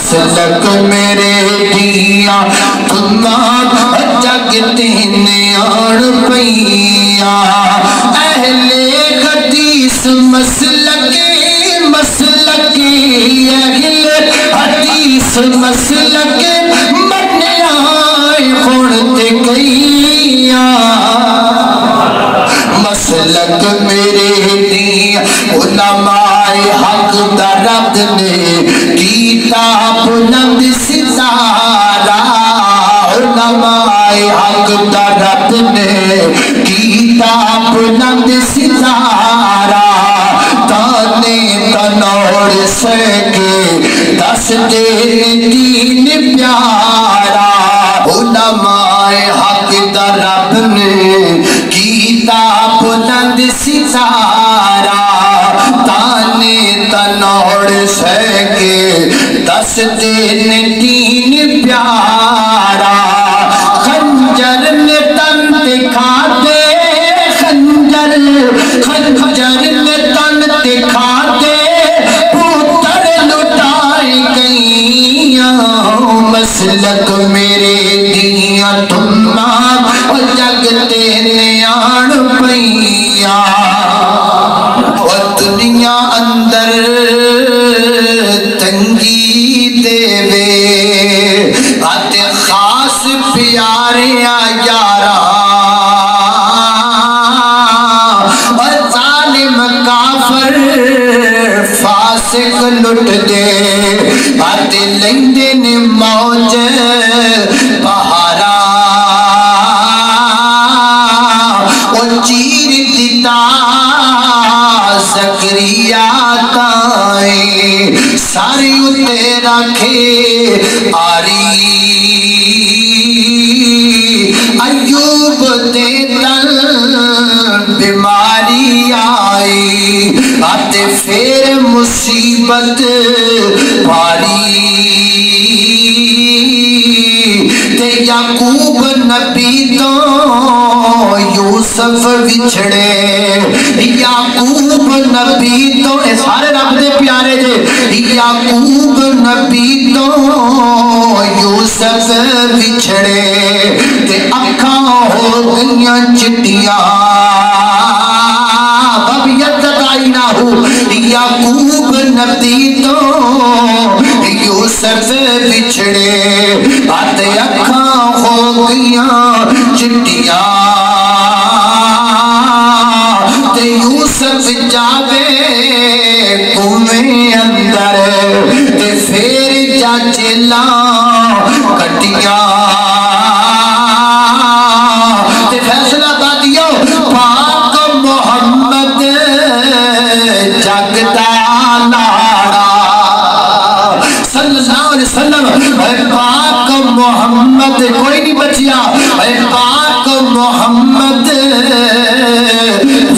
مسلک میرے دیا تنا جگ تین آن پیا اہل حدیث مسلک اہل حدیث مسلک منیا خونتے گئیا مسلک میرے دیا علماء حق درد نے کیتا بلند ستارہ علماء حق درد نے کیتا بلند ستارہ تانے تنور سکے دس دین دین پیارا علماء حق درد نے کیتا بلند ستارہ تانے تنور سکے دس دین دین پیارا خنجر نے تن دکھا دے خنجر نے تن دکھا دے پتر لٹائے گئیاں مسلک میرے دیا تمنا جگ تیرے آن پئیا اور دنیا اندر تنگی دے وے آتے خاص پیارے یارا اور ظالم کافر فاسق لٹ دے آتے لیندے نے موج بہارا اور چیر دیتا زکریا تائیں ساری اتے رکھے آری ایوب دے دل بیماری آئی آتے پھر مصیبت پاری تے یعقوب نبی تو یوسف بچھڑے یعقوب نبی تو سارے رب دے پیارے جے یعقوب نبی تو یوسف بچھڑے تے اکھاں ہو گئیاں چٹیاں بابیت آئی نہ ہو یعقوب نبی تو یوسف بچھڑے آتے اکھاں ہو گئیاں چٹیاں تے یوسف جاوے کنویں اندر تے پھر جا چلاں کٹیاں تے فیصلہ بادیو پاک محمد جگتا لاڑا صلی اللہ علیہ وسلم پاک محمد کوئی نہیں بچیا پاک محمد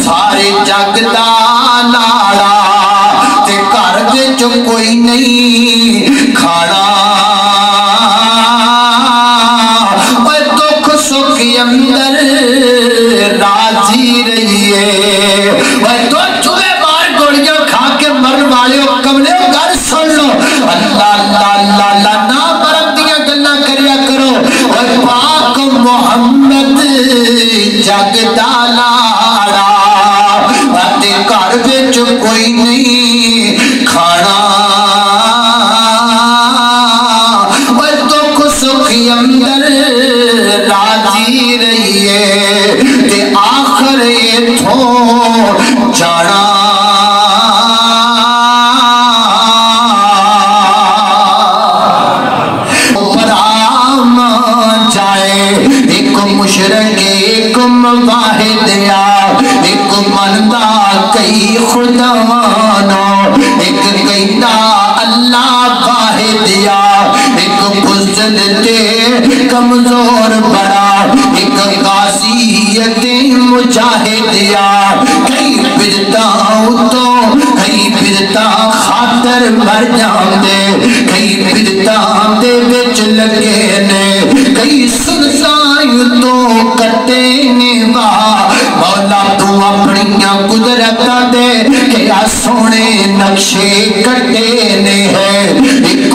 سارے جگتا لاڑا تے گھر وچ کوئی نہیں کھانا اوے دکھ سکھ اندر راضی رہیے اوے تو چوہے مار گولیاں کھا کے مرن والے کملے گھر سن لو اللہ اللہ اللہ اللہ نہ مرم دیاں گلاں کریا کرو اوے پاک محمد جگتا لاڑا آتے گھر وچ کوئی نہیں کھانا اوے دکھ سکھ اندر راضی رہیے تے آخر ایتھوں جانا برام جائے ایک مشرک ایک مواحد ایک مندہ کئی خداوانا ایک کہتا اللہ واحد ایک بزدل تے کمزور بڑا ایک غازیت مجاہد کئی بدتاؤں تو کئی بدتا خاطر مر جاندے کئی بدتاؤں دے بچ لگے نے کئی سنسائیوں تو کٹے نے مولا تو اپنیاں قدرتاں دے کہ سونے نقشے کٹے نے ہے ایک